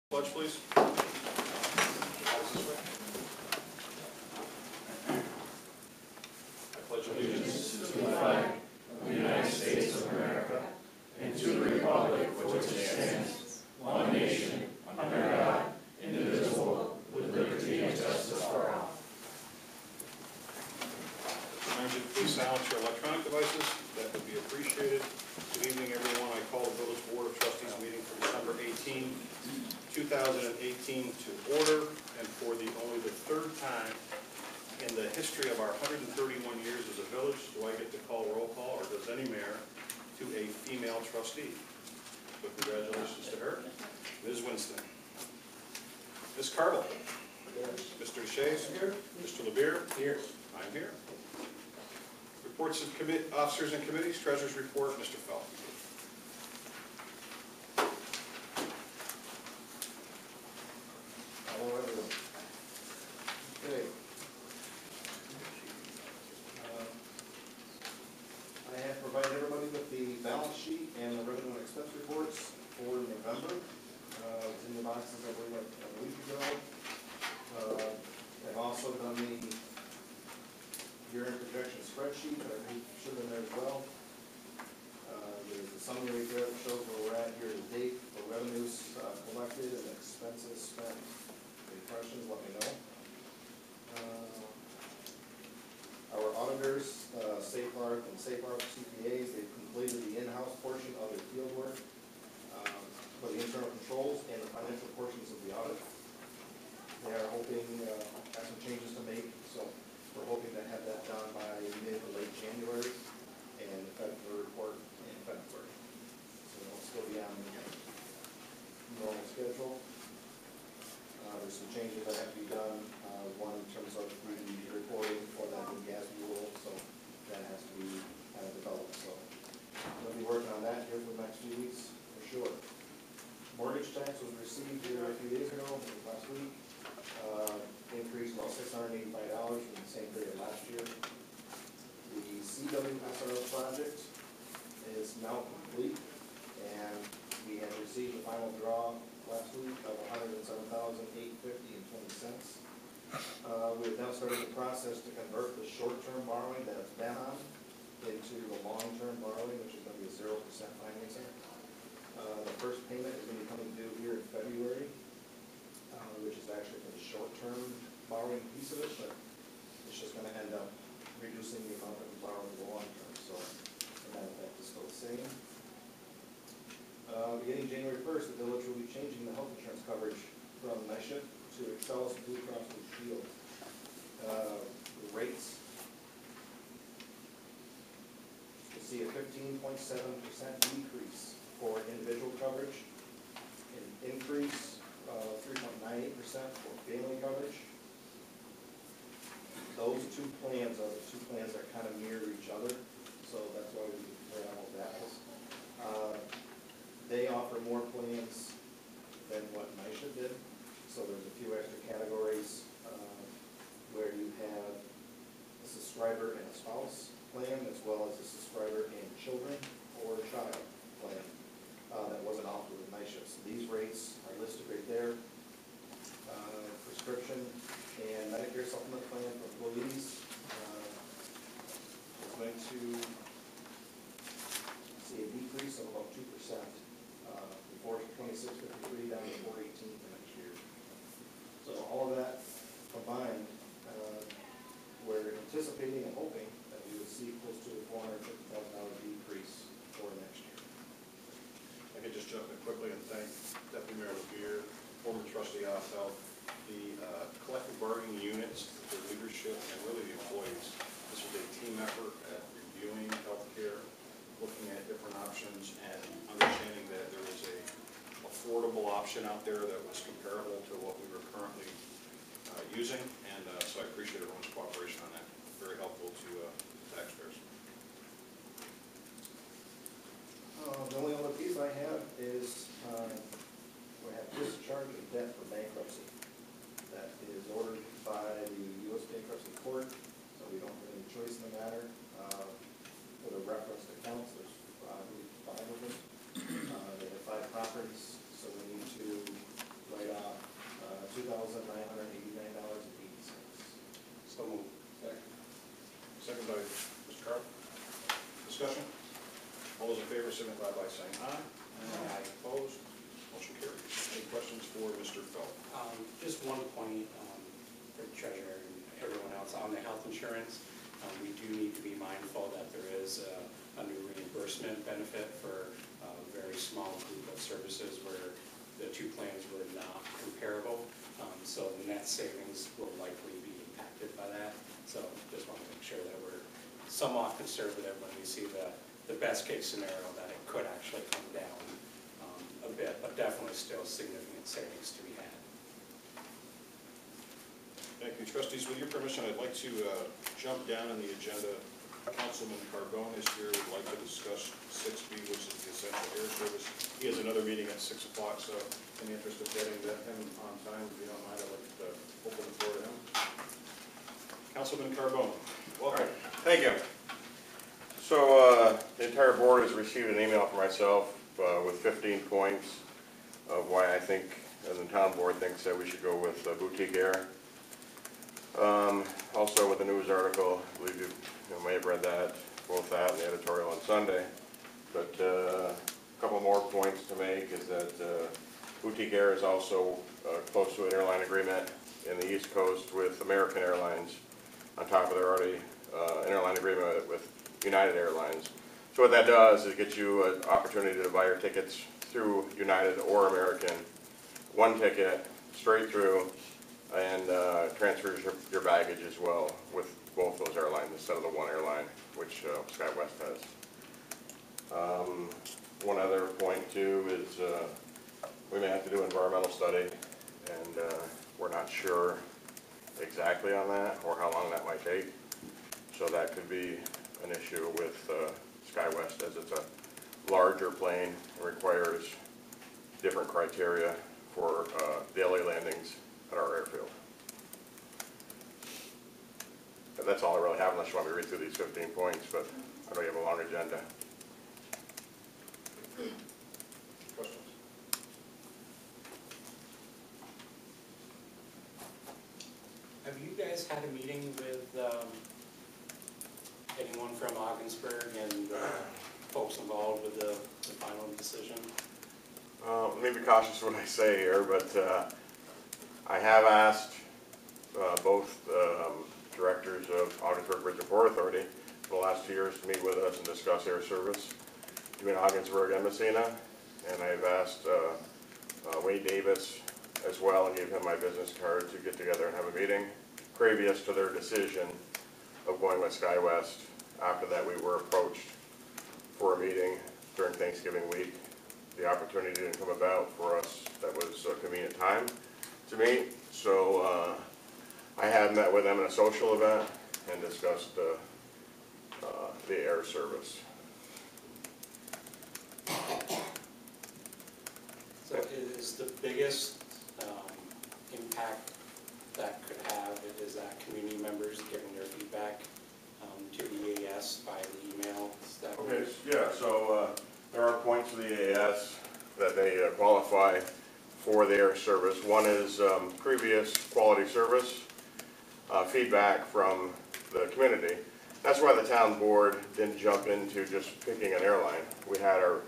Pledge, please. I pledge allegiance to the flag of the United States of America and to the republic for which it stands, one nation, under God, indivisible, with liberty and justice for all. Remind you to please silence your electronic devices. That would be appreciated. Good evening, everyone. I call the Village Board of Trustees meeting for December 18, 2018 to order, and for only the third time in the history of our 131 years as a village do I get to call roll call, or does any mayor, to a female trustee. So congratulations to her. Ms. Winston. Ms. Carville. Here. Mr. Deshays. Here. Mr. LeBeer. Here. I'm here. Reports of officers and committees. Treasurer's report. Mr. Fell. Hello, everyone. Okay. I have provided everybody with the balance sheet and the revenue and expense reports for November. It's in the boxes, I believe, like a week ago. I've also done the year-end projection spreadsheet that I think should have been there as well. There's a summary there that shows where we're at year to date for revenues collected and expenses spent. Any questions, let me know. Our auditors, Safeguard and Safeguard CPAs, they've completed the in-house portion of their field work for the internal controls and the financial portions of the audit. They are hoping, have some changes to make, so we're hoping to have that done by mid to late January and the February report in February. So it'll still be on the normal schedule. There's some changes that have to be done. One in terms of the reporting for that new gas rule, so that has to be kind of developed. So we'll be working on that here for the next few weeks for sure. Mortgage tax was received here a few days ago, last week. Increased about $685 from the same period last year. The CWSRO project is now complete, and we have received the final draw last week of $107,850.20. We have now started the process to convert the short-term borrowing that it's been on into the long-term borrowing, which is going to be a 0% financing. The first payment is going to be coming due here in February, which is actually for the short-term borrowing piece of it, but it's just going to end up reducing the amount that we borrow in the long-term. So the net effect is still the same. Beginning January 1st, the village will be changing the health insurance coverage from NYSHIP to Excellus Blue Cross Blue Shield. The rates, you'll see a 15.7% decrease for individual coverage, an increase of 3.98% for family coverage. Those two plans are the two plans that kind of mirror each other, so that's why we compare apples to apples. They offer more plans than what NYSHIP did, so there's a few extra categories where you have a subscriber and a spouse plan, as well as a subscriber and children or child plan that wasn't offered with NYSHIP. So these rates are listed right there. Prescription and Medicare supplement plan for employees is going to see a decrease of about 2%. Before 2653 down to 418 for next year. So all of that combined, we're anticipating and hoping that we would see close to a $450,000 decrease for next year. I could just jump in quickly and thank Deputy Mayor LeBeer, former trustee Othell, the collective bargaining units, the leadership, and really the employees. This was a team effort at reviewing healthcare, looking at different options, and understanding that there was a affordable option out there that was comparable to what we were currently using, and so I appreciate everyone's cooperation on that. Very helpful to taxpayers. The only other piece I have is we have discharge of debt for bankruptcy. That is ordered by the U.S. Bankruptcy Court, so we don't have any choice in the matter. For the referenced accounts, there's 5 of them. They have 5 properties, so we need to write $2,989.80. So moved. Second by Mr. Carl. Discussion? All those in favor signify by saying aye. Aye. Opposed? Motion carries. Any questions for Mr. Felt? Just one point for the treasurer and everyone else on the health insurance. We do need to be mindful that there is a new reimbursement benefit for a very small group of services where the two plans were not comparable. So the net savings will likely be impacted by that. So just want to make sure that we're somewhat conservative when we see the best case scenario that it could actually come down a bit, but definitely still significant savings to be had. Thank you, trustees. With your permission, I'd like to jump down in the agenda. Councilman Carbone is here. Would like to discuss 6B, which is the essential air service. He has another meeting at 6 o'clock, so in the interest of getting him on time, if you don't mind, I'd like to open the floor to him. Councilman Carbone, welcome. Thank you. So the entire board has received an email from myself with 15 points of why I think, and the town board thinks that we should go with boutique air. Also with the news article, I believe you may have read that, both that and the editorial on Sunday. But a couple more points to make is that boutique air is also close to an airline agreement in the East Coast with American Airlines. On top of their already an airline agreement with United Airlines. So what that does is it gets you an opportunity to buy your tickets through United or American, one ticket, straight through, and transfers your baggage as well with both those airlines instead of the one airline, which SkyWest has. One other point too is we may have to do an environmental study, and we're not sure exactly on that or how long that might take. So that could be an issue with SkyWest, as it's a larger plane and requires different criteria for daily landings at our airfield. And that's all I really have, unless you want me to read through these 15 points, but I know you have a long agenda. Questions? Have you guys had a meeting with anyone from Ogdensburg and folks involved with the final decision? Let me be cautious what I say here, but I have asked both directors of Ogdensburg Bridge and Port Authority for the last 2 years to meet with us and discuss air service between Ogdensburg and Massena, and I've asked Wade Davis as well and gave him my business card to get together and have a meeting previous to their decision of going with SkyWest. After that, we were approached for a meeting during Thanksgiving week. The opportunity didn't come about for us. That was a convenient time to meet. So I have met with them in a social event and discussed the air service. So is the biggest impact that could have is that community members giving their feedback to the EAS by the email? Okay, yeah, so there are points of the EAS that they qualify for the air service. One is previous quality service, feedback from the community. That's why the town board didn't jump into just picking an airline. We had our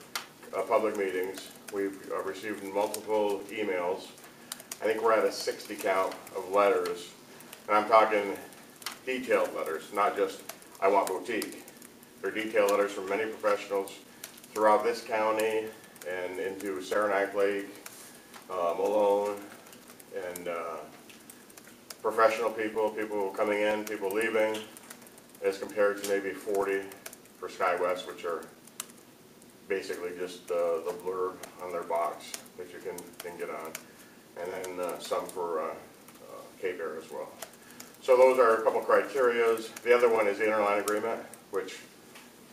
public meetings. We've received multiple emails. I think we're at a 60 count of letters, and I'm talking detailed letters, not just I want boutique. They're detailed letters from many professionals throughout this county and into Saranac Lake, Malone, and professional people, people coming in, people leaving, as compared to maybe 40 for SkyWest, which are basically just the blurb on their box that you can get on, and then some for Cape Air as well. So those are a couple criterias. The other one is the interline agreement, which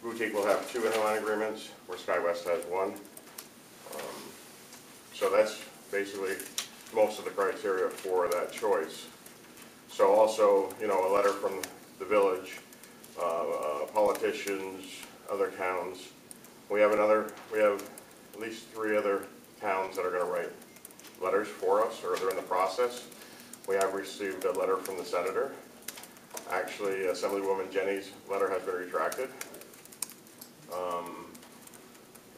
boutique will have 2 interline agreements, where SkyWest has 1. So that's basically most of the criteria for that choice. So also, you know, a letter from the village, politicians, other towns. We have at least 3 other towns that are going to write letters for us, or they're in the process. We have received a letter from the senator. Actually, Assemblywoman Jenny's letter has been retracted. Trying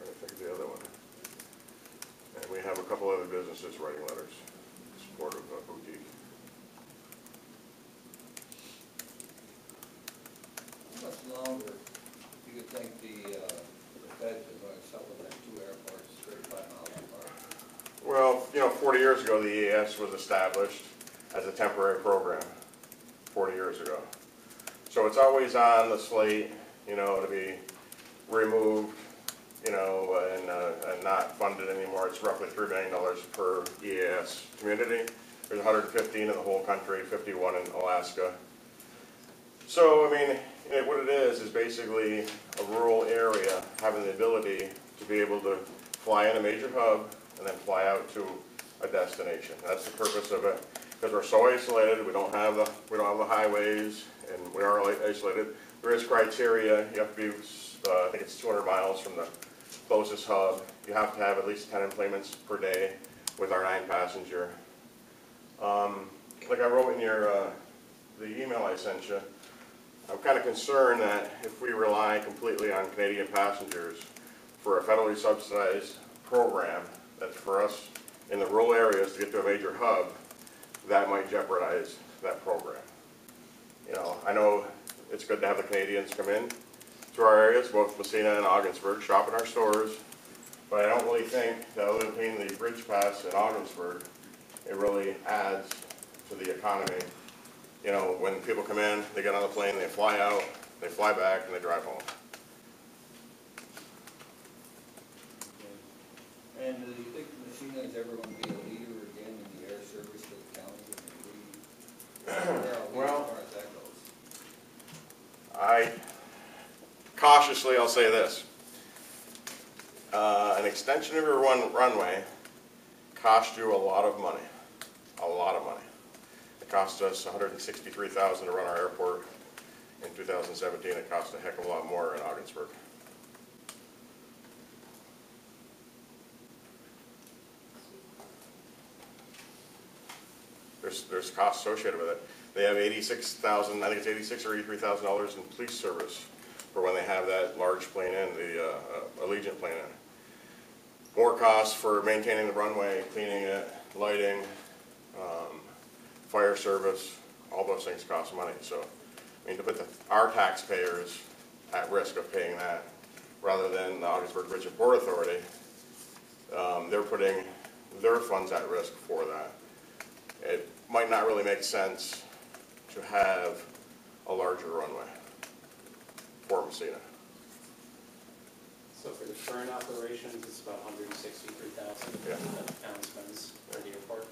to think of the other one. And we have a couple other businesses writing letters in support of boutique. How much longer do you think the feds are going to supplement two airports 35 miles apart? Well, 40 years ago, the EAS was established as a temporary program, 40 years ago. So it's always on the slate, to be removed, and not funded anymore. It's roughly $3 million per EAS community. There's 115 in the whole country, 51 in Alaska. So, what it is basically a rural area having the ability to be able to fly in a major hub and then fly out to a destination. That's the purpose of it. Because we're so isolated, we don't have the highways, and we are isolated. There is criteria. You have to be, I think it's 200 miles from the closest hub. You have to have at least 10 enplanements per day with our 9-passenger. Like I wrote in the email I sent you, I'm kind of concerned that if we rely completely on Canadian passengers for a federally subsidized program that's for us in the rural areas to get to a major hub, that might jeopardize that program. I know it's good to have the Canadians come in to our areas, both Massena and Ogdensburg, shop in our stores, but I don't really think that other than paying the bridge pass in Ogdensburg, it really adds to the economy. When people come in, they get on the plane, they fly out, they fly back, and they drive home. And do you think Massena is ever going to be a leader again in the air service for the county? Well, as far as that goes? I'll say this. An extension of your runway cost you a lot of money. A lot of money. It cost us $163,000 to run our airport. In 2017, it cost a heck of a lot more in Ogdensburg. There's costs associated with it. They have $86,000, I think it's $86,000 or $83,000 in police service for when they have that large plane in, the Allegiant plane in. More costs for maintaining the runway, cleaning it, lighting, fire service, all those things cost money. So, to put our taxpayers at risk of paying that, rather than the Ogdensburg Bridge and Port Authority, they're putting their funds at risk for that. It might not really make sense to have a larger runway for Massena. So for the current operations, it's about $163,000 Yeah. that the town spends for the airport.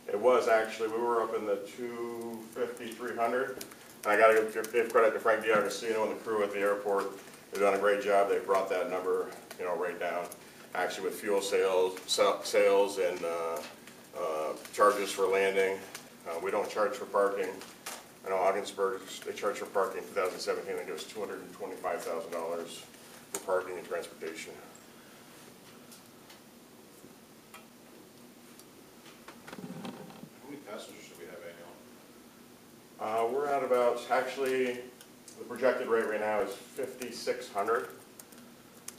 It was actually, we were up in the 250, 300, and I got to give credit to Frank D'Agostino and the crew at the airport. They've done a great job. They brought that number, right down. Actually, with fuel sales and charges for landing, we don't charge for parking. I know Ogdensburg, they charge for parking in 2017. I think it was $225,000 for parking and transportation. How many passengers do we have annually? We're at about, actually, the projected rate right now is 5,600.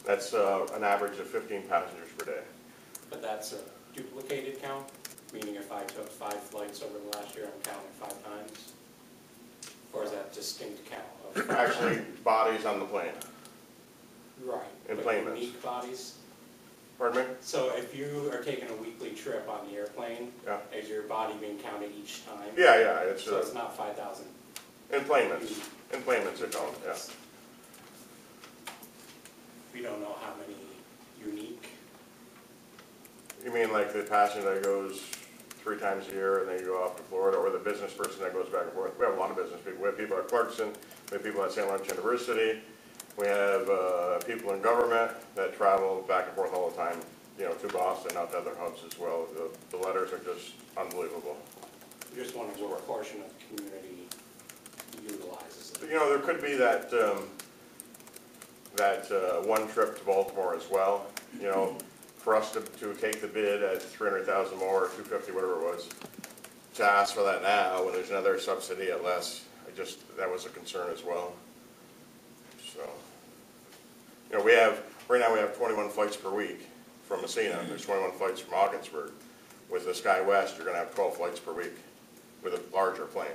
That's an average of 15 passengers per day. But that's a duplicated count, meaning if I took 5 flights over the last year, I'm counting 5 times? Or is that distinct count of Actually, bodies on the plane. Right. And but planements. unique bodies? Pardon me? So if you are taking a weekly trip on the airplane, Yeah. is your body being counted each time? Yeah, it's So it's not 5,000? enplanements. Enplanements are called, yeah. We don't know how many unique? You mean like the passenger that goes 3 times a year and they go off to Florida, or the business person that goes back and forth? We have a lot of business people. We have people at Clarkson, we have people at St. Lawrence University, we have people in government that travel back and forth all the time, to Boston, out to other hubs as well. The letters are just unbelievable. You're just wondering what portion of the community utilizes it? There could be that one trip to Baltimore as well. for us to take the bid at 300,000 more, or 250, whatever it was, to ask for that now when there's another subsidy at less, that was a concern as well. So, you know, right now we have 21 flights per week from Massena. There's 21 flights from Ogdensburg. With the SkyWest, you're going to have 12 flights per week with a larger plane.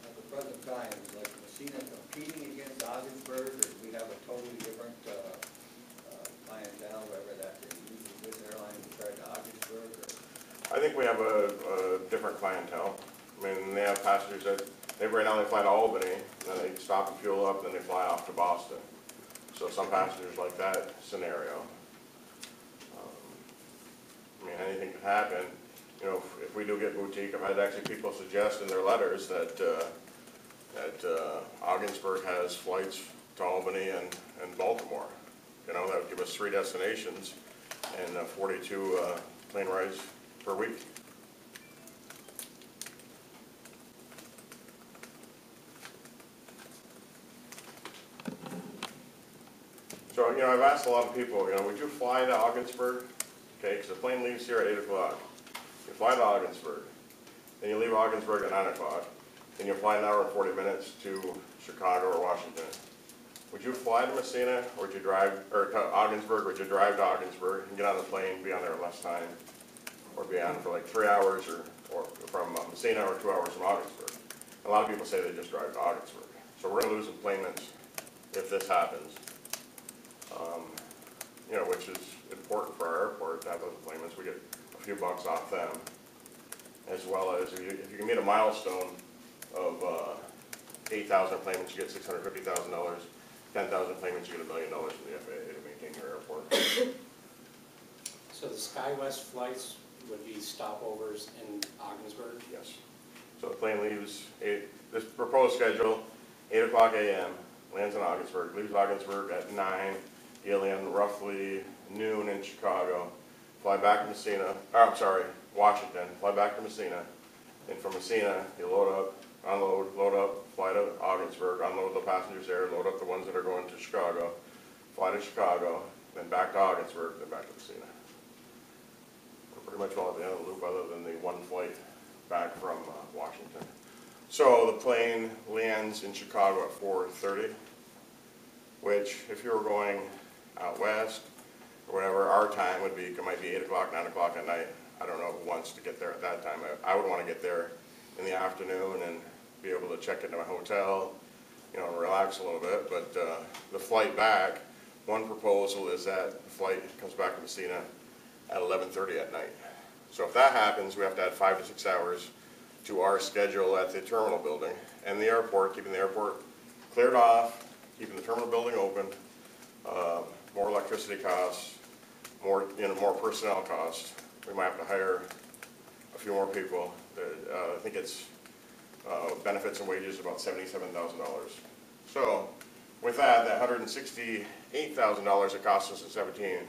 At the present time, is like Massena competing against Ogdensburg, or do we have a totally different clientele, whether that uses this airline compared to Ogdensburg? Or? I think we have a different clientele. I mean, they have passengers that, right now they fly to Albany, and then they stop and fuel up, and then they fly off to Boston. So some passengers like that scenario. I mean, anything could happen. You know, if we do get boutique, I've had actually people suggest in their letters that Ogdensburg has flights to Albany and Baltimore. You know, that would give us 3 destinations and 42 plane rides per week. So, you know, I've asked a lot of people, you know, would you fly to Ogdensburg? Okay, because the plane leaves here at 8 o'clock. You fly to Ogdensburg, then you leave Ogdensburg at 9 o'clock, then you fly an hour and 40 minutes to Chicago or Washington. Would you fly to Massena, or would you drive, or to Ogdensburg, or would you drive to Ogdensburg and get on the plane, be on there less time, or be on for like 3 hours, or from Massena, or 2 hours from Ogdensburg? A lot of people say they just drive to Ogdensburg. So we're going to lose enplanements if this happens. You know, which is important for our airport to have those enplanements. We get a few bucks off them, as well as if you can meet a milestone of 8,000 enplanements, you get $650,000. 10,000 enplanements, you get $1 million from the FAA to maintain your airport. So the SkyWest flights would be stopovers in Ogdensburg? Yes. So the plane leaves, this proposed schedule, 8 o'clock a.m., lands in Ogdensburg, leaves Ogdensburg at 9, you'll land roughly noon in Chicago, fly back to Massena, Washington, fly back to Massena, and from Massena, you load up, unload, load up, fly to Ogdensburg, unload the passengers there, load up the ones that are going to Chicago, fly to Chicago, then back to Ogdensburg, then back to Massena. We're pretty much all at the end of the loop other than the one flight back from Washington. So the plane lands in Chicago at 4:30, which if you were going out west or whatever, our time would be, it might be 8 o'clock, 9 o'clock at night. I don't know who wants to get there at that time. I would want to get there in the afternoon and be able to check into my hotel, you know, relax a little bit. But the flight back, one proposal is that the flight comes back to Massena at 11:30 at night. So if that happens, we have to add 5 to 6 hours to our schedule at the terminal building and the airport, keeping the airport cleared off, keeping the terminal building open, more electricity costs, more personnel costs. We might have to hire a few more people. I think it's benefits and wages about $77,000. So with that $168,000 it cost us in 17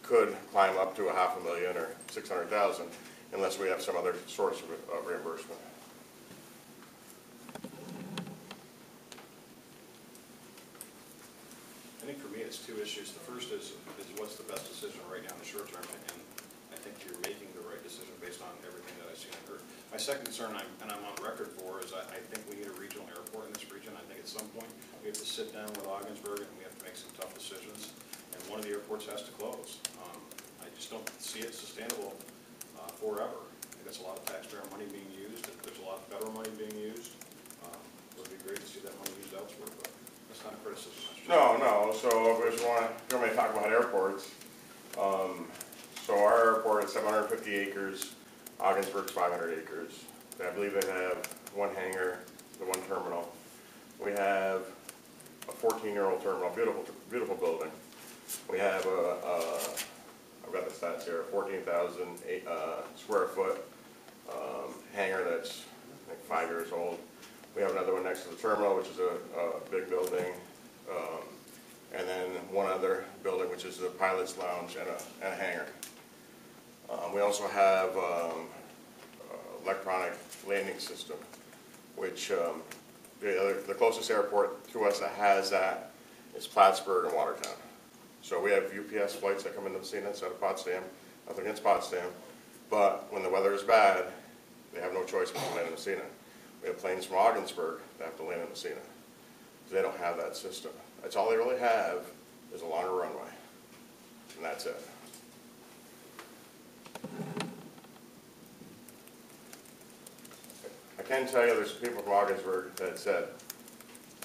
could climb up to $500,000 or $600,000 unless we have some other source of reimbursement. I think for me, it's 2 issues. The first is what's the best decision right now in the short term, and I think you're making the right decision based on everything that I've seen and heard. My second concern, and I'm on record for, is I think we need a regional airport in this region. I think at some point we have to sit down with Ogdensburg and we have to make some tough decisions, and one of the airports has to close. I just don't see it sustainable forever. I think that's a lot of taxpayer money being used. There's a lot of federal money being used. It would be great to see that money used elsewhere, but that's not a criticism. No. So if you want me to talk about airports, so our airport is 750 acres. Ogdensburg's 500 acres. I believe they have 1 hangar, the 1 terminal. We have a 14-year-old terminal, beautiful building. We have I've got the stats here, 14,000 square foot hangar that's I think 5 years old. We have another one next to the terminal, which is a big building, and then one other building, which is the pilot's lounge and a hangar. We also have electronic landing system, which The closest airport to us that has that is Plattsburgh and Watertown. So we have UPS flights that come into Massena instead of Potsdam, nothing against Potsdam, but when the weather is bad, they have no choice but to land in Massena. We have planes from Ogdensburg that have to land in Massena. They don't have that system. That's all they really have is a longer runway, and that's it. I can tell you there's people from Ogdensburg that said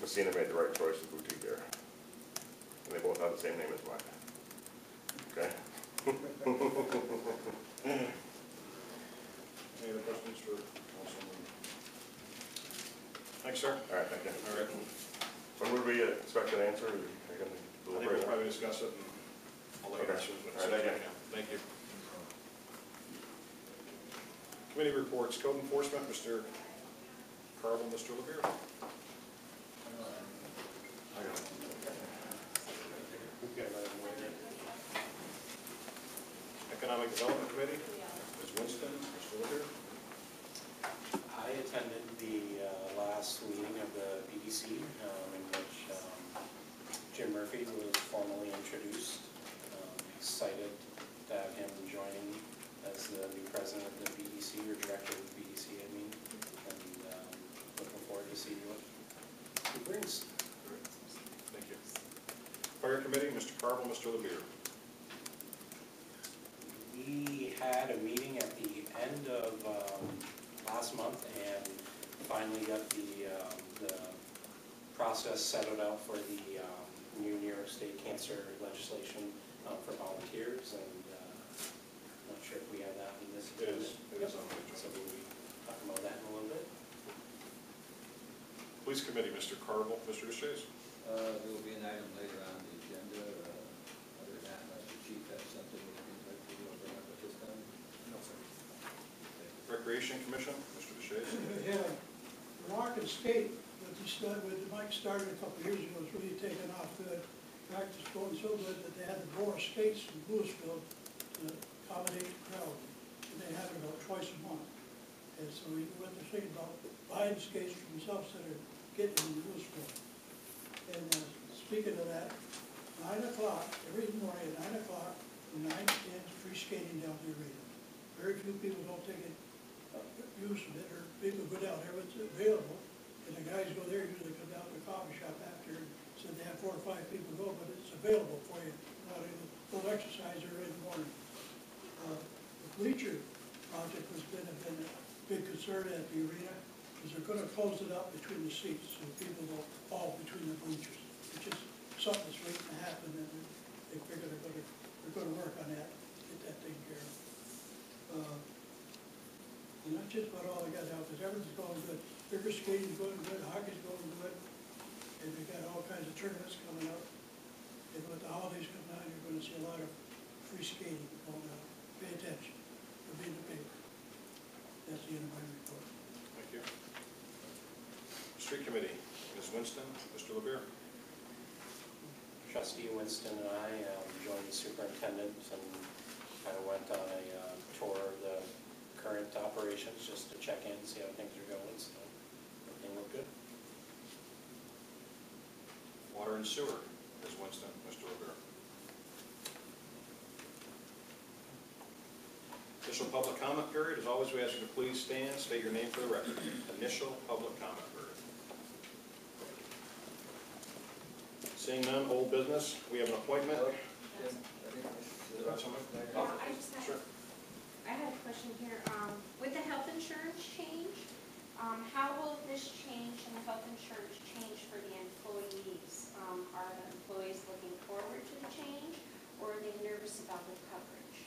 Massena made the right choice with boutique air. And they both have the same name as mine. Okay? Any other questions for Councilman? Thanks, sir. All right, thank you. All right. When would we expect an answer? Are you gonna I think we'll deliberate? probably discuss it, and I'll let you Okay. answer it. All right, thank you. Thank you. Committee reports, code enforcement, Mr. Carl and Mr. LeBeer. Economic Development Committee, Ms. Winston, Mr. LeBeer. I attended the last meeting of the BDC in which Jim Murphy was formally introduced. Excited to have him joining as the new president of the BDC, or director of the BDC, I mean, and looking forward to see what he brings. Thank you. Fire Committee, Mr. Carl, Mr. LeBeer. We had a meeting at the end of last month and finally got the process settled out for the new New York State cancer legislation for volunteers, and I'm not sure if we have that in this. It is on the agenda. So we'll be talking about that in a little bit. Police Committee, Mr. Carl, Mr. Deshaies. There will be an item later on the agenda, other than that, unless the chief has something that he'd like to bring up at this time. No, sir. Recreation Commission, Mr. Deshaies. Yeah, rock and skate, with Mike started a couple of years ago, it's really taken off good. Practice going so good that they had to borrow skates from Louisville to accommodate the crowd. And they have it about twice a month. And so we went to think about buying skates for themselves that are getting in Louisville. And speaking of that, 9 o'clock, every morning at 9 o'clock, from 9 to 10, free skating down the arena. Very few people don't take it, use of it, or people go down there, but it's available. And the guys go there, usually come down to the coffee shop after, and so they have 4 or 5 people go, but it's available for you. Not a little exercise early in the morning. The bleacher project has been a big concern at the arena, because they're gonna close it up between the seats, so people don't fall between the bleachers, which is something that's waiting to happen, and they figure they're gonna work on that, get that taken care of. And that's just about all I got now, because everything's going good. Figure skating's going good, hockey's going good, and we got all kinds of tournaments coming up. And with the holidays coming on, you're gonna see a lot of free skating going on. Pay attention, it'll be in the paper. That's the end of my report. Thank you. Street Committee, Ms. Winston, Mr. LeBeer. Trustee Winston and I joined the superintendent and kind of went on a tour of the current operations just to check in, see how things are going, so everything looked good. Water and Sewer, Ms. Winston, Mr. LeBeer. Initial public comment period. As always, we ask you to please stand, state your name for the record. Initial public comment period. Seeing none, old business. We have an appointment. Jim, I think this is- Got something? I just have, Sure. I had a question here. With the health insurance change, how will this change in the health insurance change for the employees? Are the employees looking forward to the change, or are they nervous about the coverage?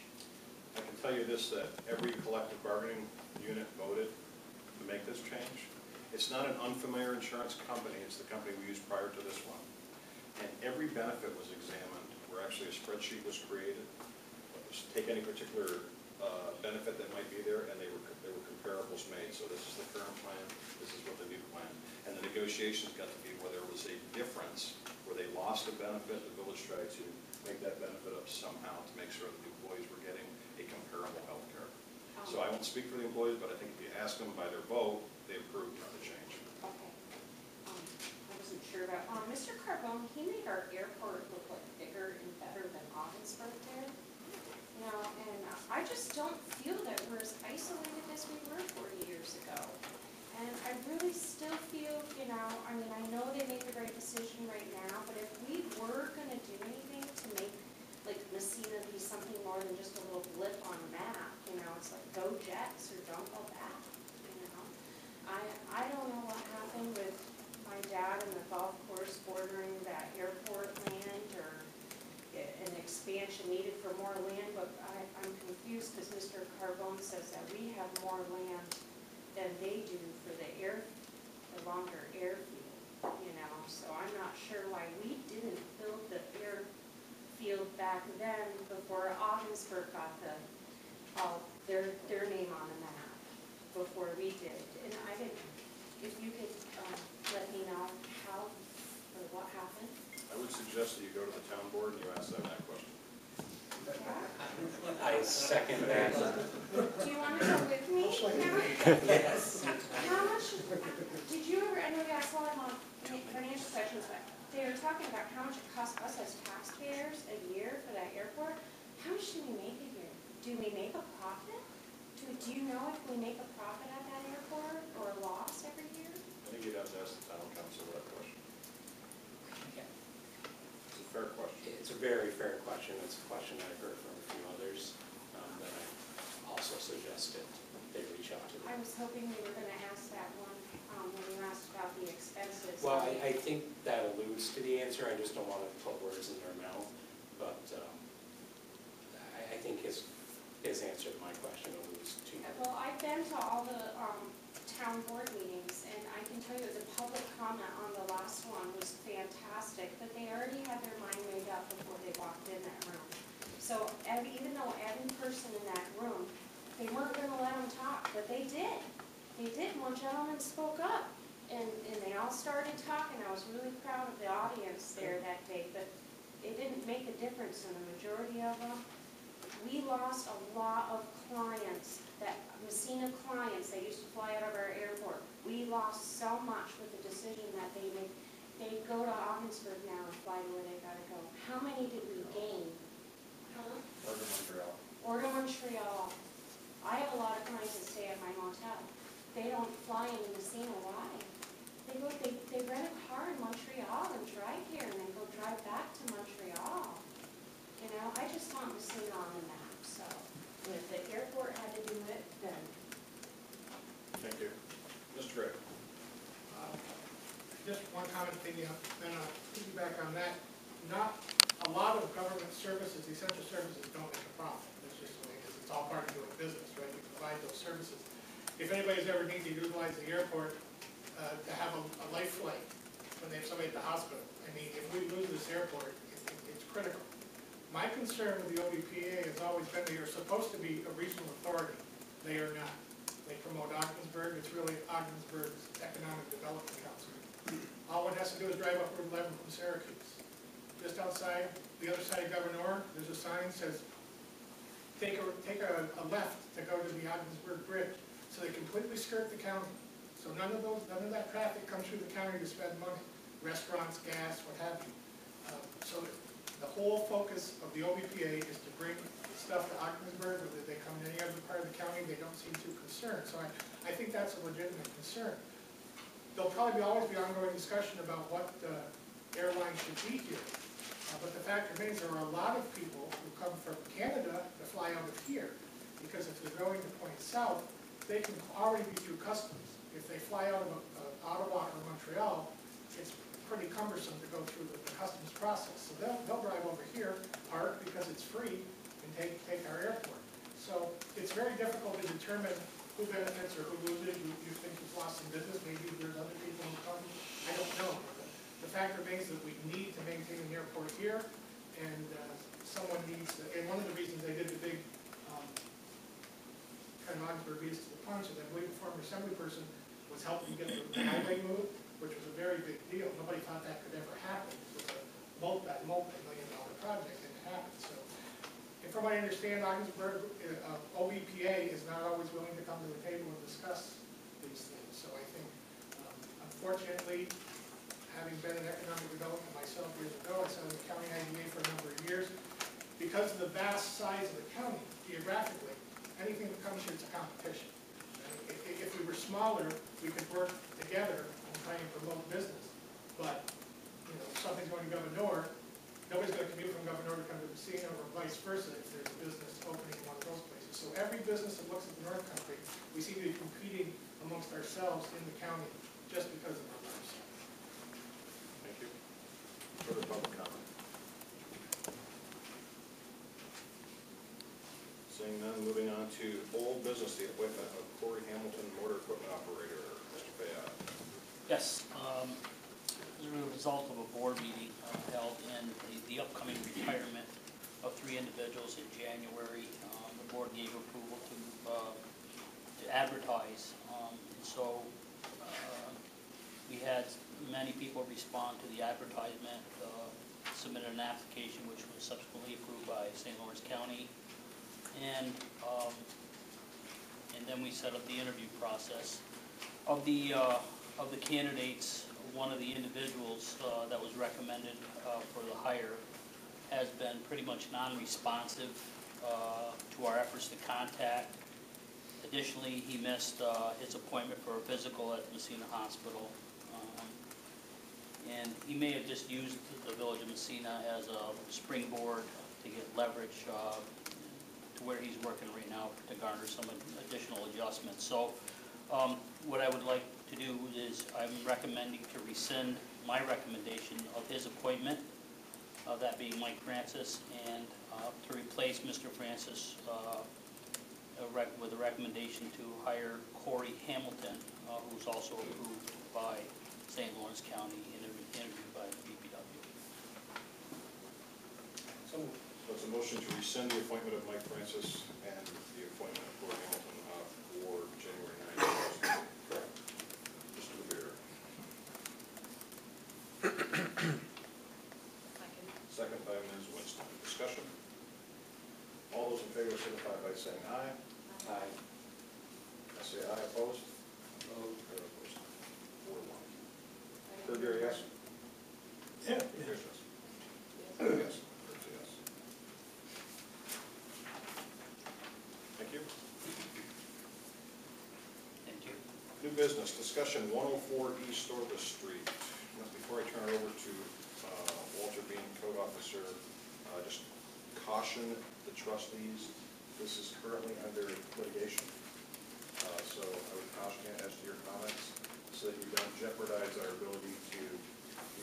I can tell you this, that every collective bargaining unit voted to make this change. It's not an unfamiliar insurance company. It's the company we used prior to this one. And every benefit was examined, where actually a spreadsheet was created. Take any particular benefit that might be there, and there were comparables made. So this is the current plan, this is what the new plan. And the negotiations got to be where there was a difference, where they lost a benefit, the village tried to make that benefit up somehow to make sure that the employees were getting a comparable health care. So I won't speak for the employees, but I think if you ask them by their vote, they approved of the change. Okay. Mr. Carbone, he made our airport look like bigger and better than Ogdensburg did. You know, and I just don't feel that we're as isolated as we were 40 years ago. And I really still feel, you know, I mean, I know they made the right decision right now, but if we were gonna do anything to make, like, Massena be something more than just a little blip on a map, you know, it's like, go Jets or don't go back, you know? I don't know what happened with my dad and the golf course bordering that airport land, or an expansion needed for more land, but I'm confused because Mr. Carbone says that we have more land than they do for the longer airfield, you know, so I'm not sure why we didn't build the airfield back then before Ogdensburg got their name on the map, before we did. And I didn't, if you could let me know how or what happened. I would suggest that you go to the town board and you ask them that question. I second that. Do you want to go with me? Yes. How much, did you ever, I know you asked a lot of financial questions, but they were talking about how much it costs us as taxpayers a year for that airport. How much do we make a year? Do we make a profit? Do you know if we make a profit at that airport or a loss every year? I think you'd have to ask the town council that question. It's a fair question. It's a very fair question. It's a question that I've heard from a few others that I also suggested they reach out to them. I was hoping you were gonna ask that one, when you asked about the expenses. Well, I think that alludes to the answer. I just don't want to put words in their mouth. But I think his answer to my question alludes to. Well, I've been to all the town board meetings, and I can tell you the public comment on the last one was fantastic, but they already had their mind made up before they walked in that room. So even though every person in that room, they weren't going to let them talk, but they did. They did. One gentleman spoke up, and they all started talking. I was really proud of the audience there that day, but it didn't make a difference in the majority of them. We lost a lot of clients, that Massena clients that used to fly out of our airport. We lost so much with the decision that they made. They go to Ogdensburg now and fly to where they gotta go. How many did we gain? Or to Montreal. Or to Montreal. I have a lot of clients that stay at my motel. They don't fly into Massena. Why? They rent a car in Montreal and drive here, and then go drive back to Montreal. You know, I just want Massena on the map, so if the airport had to do it, then. Thank you. Mr. Gray. Just one comment, then I'll piggyback on that. Not a lot of government services, essential services, don't make a profit. It's just the way it is. It's all part of doing business, right? You provide those services. If anybody's ever need to utilize the airport to have a life flight when they have somebody at the hospital, I mean, if we lose this airport, it's critical. My concern with the OVPA has always been they are supposed to be a regional authority. They are not. They promote Ogdensburg. It's really Ogdensburg's Economic Development Council. All one has to do is drive up Route 11 from Syracuse. Just outside, the other side of Governor, there's a sign that says, take a left to go to the Ogdensburg Bridge. So they completely skirt the county. So none of that traffic comes through the county to spend money. Restaurants, gas, what have you. So the whole focus of the OVPA is to bring stuff to Ogdensburg, whether they come to any other part of the county, they don't seem too concerned. So I think that's a legitimate concern. There'll probably always be ongoing discussion about what airline should be here. But the fact remains there are a lot of people who come from Canada to fly out of here. Because if they're going to point south, they can already be through customs. If they fly out of Ottawa or Montreal, it's pretty cumbersome to go through the customs process. So they'll drive over here, park because it's free, and take our airport. So it's very difficult to determine who benefits or who loses. You think you've lost some business, maybe there's other people who come. I don't know. The fact remains that we need to maintain an airport here, and someone needs to, and one of the reasons they did the big kind of Ogdensburg beats to the punch, and I believe the former assembly person was helping get the highway moved, which was a very big deal. Nobody thought that could ever happen. It was a multi-million-dollar project, and it happened. So, and from what I understand, Ogdensburg, OVPA is not always willing to come to the table and discuss these things. So I think, unfortunately, having been in economic development myself years ago, I sat on the county IDA for a number of years. Because of the vast size of the county geographically, anything that comes here is a competition. If we were smaller, we could work together and try and promote business. But, you know, if something's going to Governor, nobody's going to commute from Governor to come to Massena or vice versa if there's a business opening in one of those places. So every business that looks at the North Country, we seem to be competing amongst ourselves in the county just because of our size. Thank you. Further public comment? Seeing none, moving on to old business, the appointment of Corey Hamilton, motor equipment operator. Mr. Fayette. Yes, as a result of a board meeting held in the upcoming retirement of 3 individuals in January, the board gave approval to advertise. And so we had many people respond to the advertisement, submitted an application which was subsequently approved by St. Lawrence County. And then we set up the interview process. Of the candidates, one of the individuals that was recommended for the hire has been pretty much non-responsive to our efforts to contact. Additionally, he missed his appointment for a physical at Massena Hospital. And he may have just used the village of Massena as a springboard to get leverage to where he's working right now to garner some additional adjustments. So what I would like to do is I'm recommending to rescind my recommendation of his appointment, that being Mike Francis, and to replace Mr. Francis with a recommendation to hire Corey Hamilton, who's also approved by St. Lawrence County, interviewed by the DPW. So it's a motion to rescind the appointment of Mike Francis and the appointment of Corey Hamilton for January 9th. Correct. Mr. Levere. Second by Ms. Winston. Discussion? All those in favor signify by saying aye. Aye. I say aye. Opposed? Opposed. They're opposed. 4-1. Berger, yes? Yeah. Yes. Yes. Yes. Thank you. Thank you. New business, discussion 104 East Orvis Street. Before I turn it over to Walter Bean, code officer, just caution the trustees, this is currently under litigation. So I would caution you as to your comments so that you don't jeopardize our ability to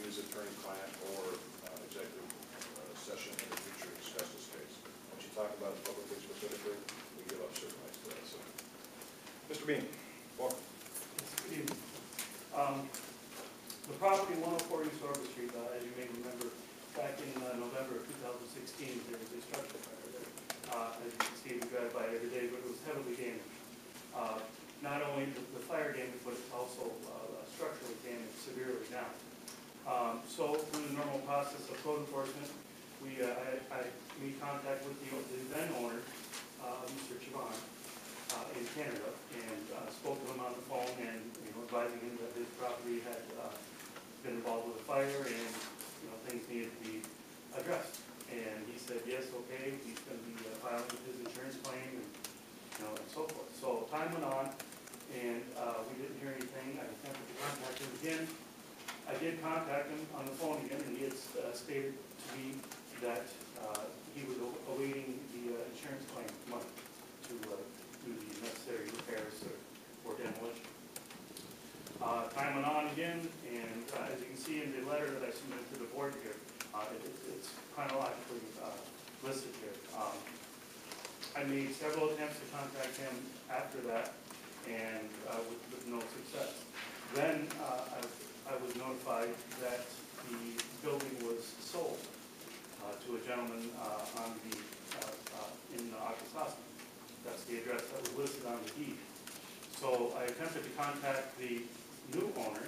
use attorney-client or executive session in the future to discuss this case. Once you talk about it publicly specifically, we give up certain rights to that. So, Mr. Bean, welcome. Good evening. The property 104 East Orvis Street, as you may remember, back in November of 2016, there was a structure fire there. As you can see, we drive by every day, but it was heavily damaged. Not only the fire damage, but it's also structurally damaged severely now. So through the normal process of code enforcement, I made contact with the then owner, Mr. Chavon, in Canada, and spoke to him on the phone and advising him that his property had been involved with a fire and things needed to be addressed. And he said yes, okay, he's going to be filing with his insurance claim and and so forth. So time went on, and we didn't hear anything. I attempted to contact him again. I did contact him on the phone again, and he had stated to me that he was awaiting the insurance claim money to do the necessary repairs or demolition. Time went on again, and as you can see in the letter that I submitted to the board here, it's chronologically listed here. I made several attempts to contact him after that, and with no success. Then I was notified that the building was sold to a gentleman in Akwesasne. That's the address that was listed on the deed. So I attempted to contact the new owner,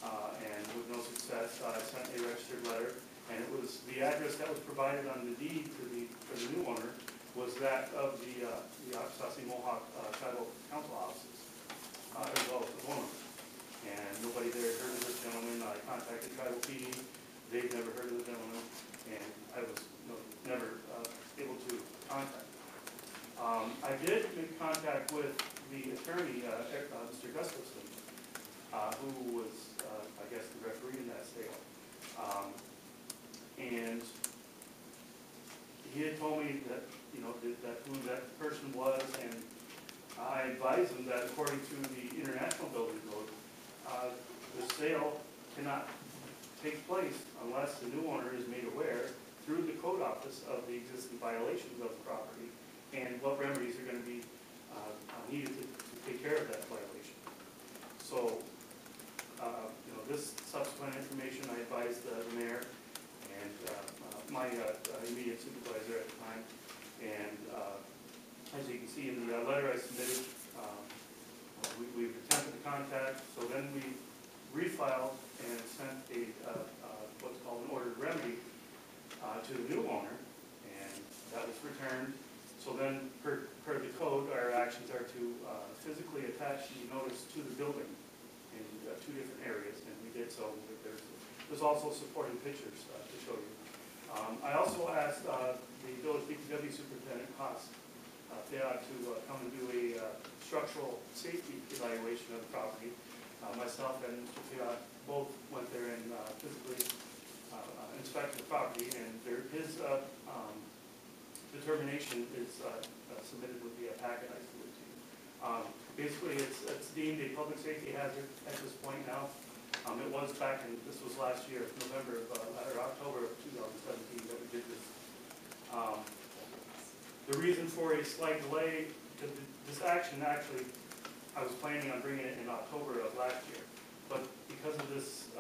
and with no success, I sent a registered letter, and it was the address that was provided on the deed for the new owner was that of the Akwesasne Mohawk Tribal Council offices, as well as the phone number. and nobody there had heard of this gentleman. I contacted Tribal PD, they've never heard of the gentleman, and I was never able to contact him. I did make contact with the attorney, Mr. Gustafson, who was, I guess, the referee in that sale. And he had told me that, that who that person was, and I advised him that according to the International Building Code, the sale cannot take place unless the new owner is made aware through the code office of the existing violations of the property and what remedies are going to be needed to take care of that violation. So, this subsequent information I advised the mayor and my immediate supervisor at the time. And as you can see in the letter I submitted, we've attempted to contact. So then we refiled and sent what's called an ordered remedy to the new owner, and that was returned. So then, per the code, our actions are to physically attach the notice to the building in 2 different areas, and we did so. There's also supporting pictures to show you. I also asked the village DPW superintendent, Haas, to come and do a structural safety evaluation of the property. Myself and Mr. Fiat both went there and physically inspected the property, and his determination is submitted with the packet I submitted to you. Basically, it's deemed a public safety hazard at this point now. It was back in, this was last year, October of 2017 that we did this. The reason for a slight delay, this action actually, I was planning on bringing it in October of last year, but because of this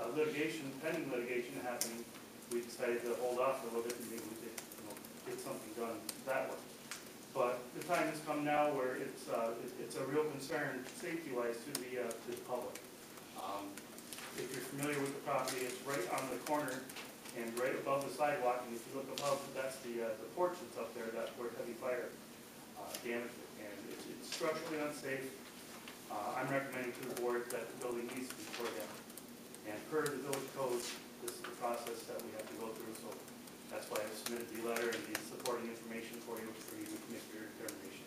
pending litigation happening, we decided to hold off a little bit and maybe we could get something done that way. But the time has come now where it's a real concern safety-wise to the public. If you're familiar with the property, it's right on the corner and right above the sidewalk, and if you look above, that's the porch that's up there, that's where heavy fire damaged it, and it's structurally unsafe. I'm recommending to the board that the building needs to be torn down. And per the village code, this is the process that we have to go through, so that's why I submitted the letter and the supporting information for you to make your determination.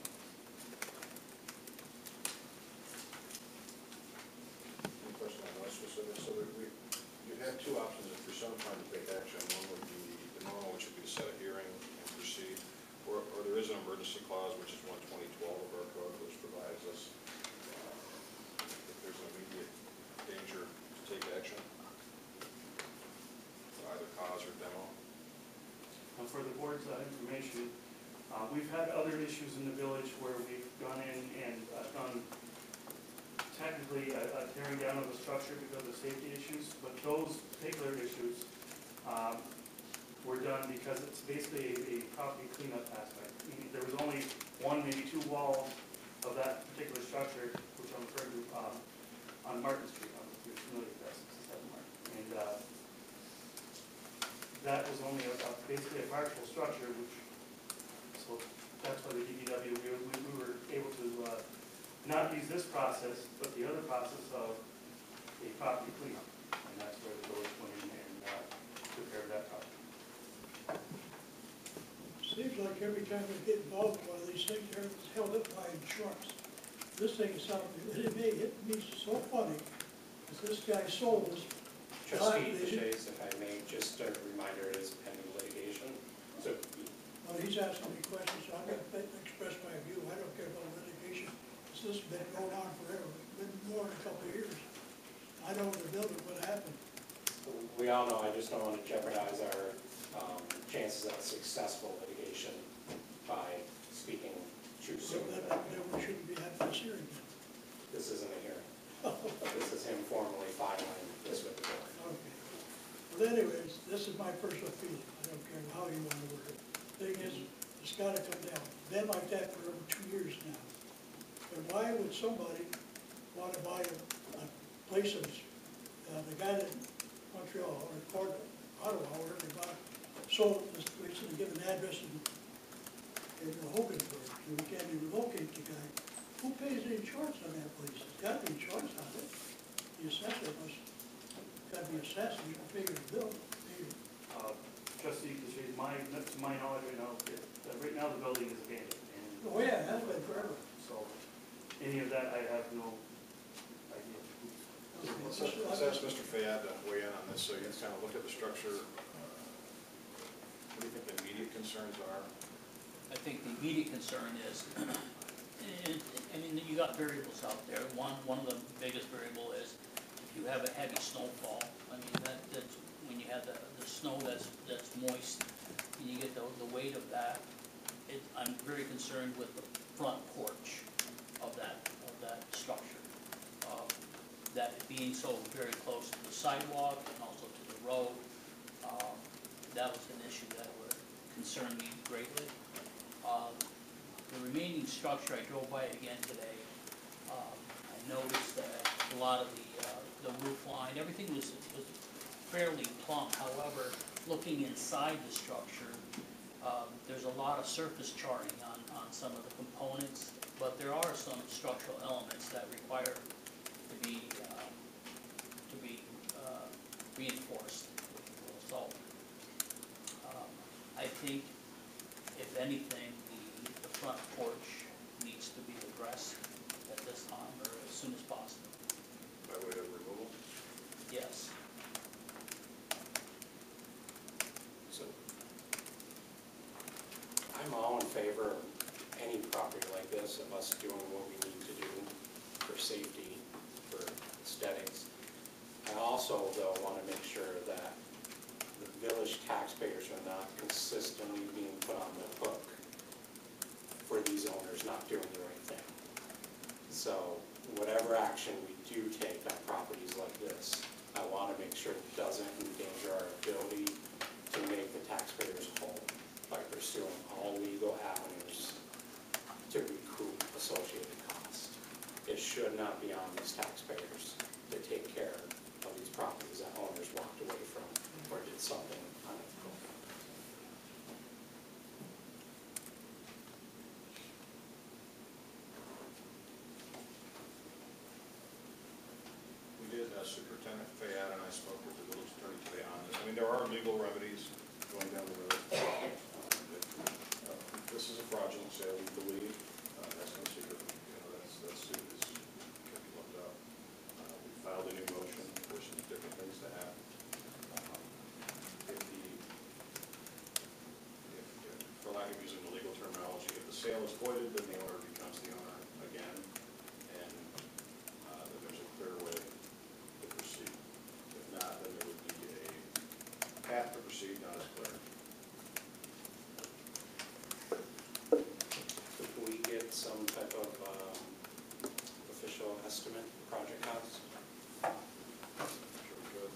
Any question on those specifics? So you had 2 options if you're some trying to take action. One would be the normal, which would be to set a hearing and proceed, or there is an emergency clause, which is 12012 of our code, which provides us if there's an immediate danger to take action, either cause or demo. For the board's information, we've had other issues in the village where we've gone in and done technically a tearing down of the structure because of safety issues, but those particular issues were done because it's basically a property cleanup aspect. There was only 1, maybe 2 walls of that particular structure, which I'm referring to on Martin Street. I don't know if you're familiar with that, 67 Martin. And that was only basically a partial structure, so that's why the DPW, we were able to not use this process, but the other process of a property cleanup. And that's where the village went in and took care of that property. Seems like every time we get involved with one of these things, everything's held up by insurance. This thing is something, it me so funny, as this guy sold this. Trustee DeShays, if I may, just a reminder, it is pending litigation. So, Well, he's asking me questions, so I'm going to express my view. I don't care about litigation. This has been going on forever. It's been more than a couple of years. I know the building, what happened. we all know I just don't want to jeopardize our chances of successful litigation by speaking too soon. Then we shouldn't be having this hearing. This isn't a hearing. This is him formally filing this with the board. Okay. Well, anyways, this is my personal feeling. I don't care how you want to word it. Thing is, it's got to come down. Been like that for over 2 years now. But why would somebody want to buy a place of, the guy that Montreal or Ottawa, wherever they bought, sold this place and give an address in Hoganburg, so we can't even locate the guy. Who pays the insurance on that place? It's got to be insurance on it. the assessor must, gotta be assessed, you can figure the bill, maybe. Trustee, to my knowledge right now the building is abandoned. And Oh, yeah, that's been forever. so any of that, I have no idea. Okay, Let's just- ask Mr. Fayad to weigh in on this, so you can kind of look at the structure. What do you think the immediate concerns are? I think the immediate concern is, I mean, you got variables out there. One of the biggest variable is if you have a heavy snowfall. I mean, that's when you have the snow that's moist, and you get the weight of that. I'm very concerned with the front porch of that structure. That being so very close to the sidewalk and also to the road, that was an issue that would concern me greatly. The remaining structure, I drove by it again today. I noticed that a lot of the roof line, everything was fairly plumb. However, looking inside the structure, there's a lot of surface charring on some of the components, but there are some structural elements that require to be reinforced. So, I think, if anything, the front porch needs to be addressed at this time or as soon as possible. By way of removal? Yes. So I'm all in favor of any property like this, of us doing what we need to do for safety, for aesthetics. I also, though, want to make sure that the village taxpayers are not consistently being put on the hook for these owners not doing the right thing. So whatever action we do take on properties like this, I want to make sure it doesn't endanger our ability to make the taxpayers whole by pursuing all legal avenues to recoup associated costs. It should not be on these taxpayers to take care of these properties that owners walked away from or did something unethical. We did, Superintendent Fayad and I spoke with the village attorney today on this. I mean, there are legal remedies going down the road. This is a fraudulent sale, we believe. That's no secret. That suit can be looked up. We filed a new motion. There's some different things to add. For lack of using the legal terminology, if the sale is voided, then the owner becomes the owner again, and then there's a clear way to proceed. If not, then there would be a path to proceed not as clear. Can we get some type of official estimate for project costs? Sure we could.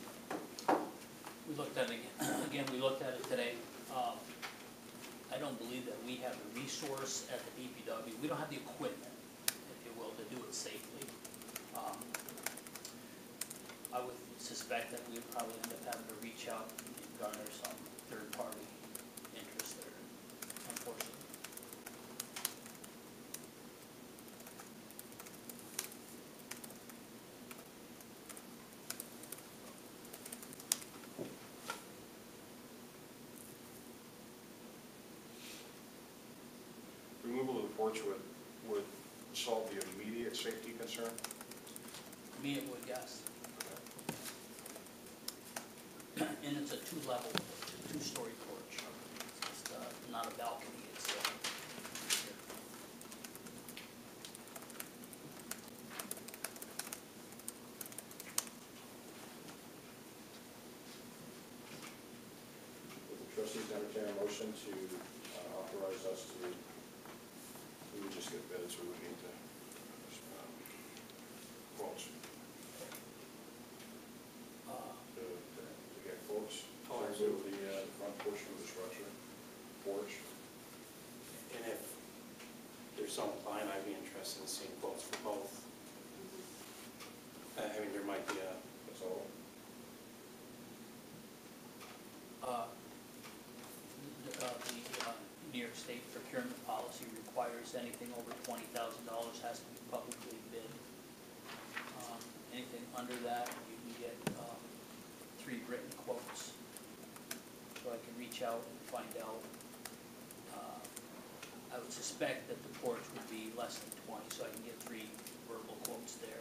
We looked at it again, we looked at it today. I don't believe that we have the resource at the DPW. We don't have the equipment, if you will, to do it safely. I would suspect that we would probably end up having to reach out and garner some third-party interest there, unfortunately. Removal of the porch would solve the immediate safety concern? Me, it would, yes. And it's a two-level, two-story porch. It's not a balcony, it's Would the trustees entertain a motion to authorize us to, we would just get bids, we would need to quotes. To get quotes, Oh, to do the front portion of the structure, porch. And if there's some client, I'd be interested in seeing quotes for both. I mean, there might be a, That's all. the New York State procurement policy requires anything over $20,000 has to be publicly bid. Anything under that, you can get 3 written quotes. So I can reach out and find out. I would suspect that the porch would be less than 20, so I can get 3 verbal quotes there.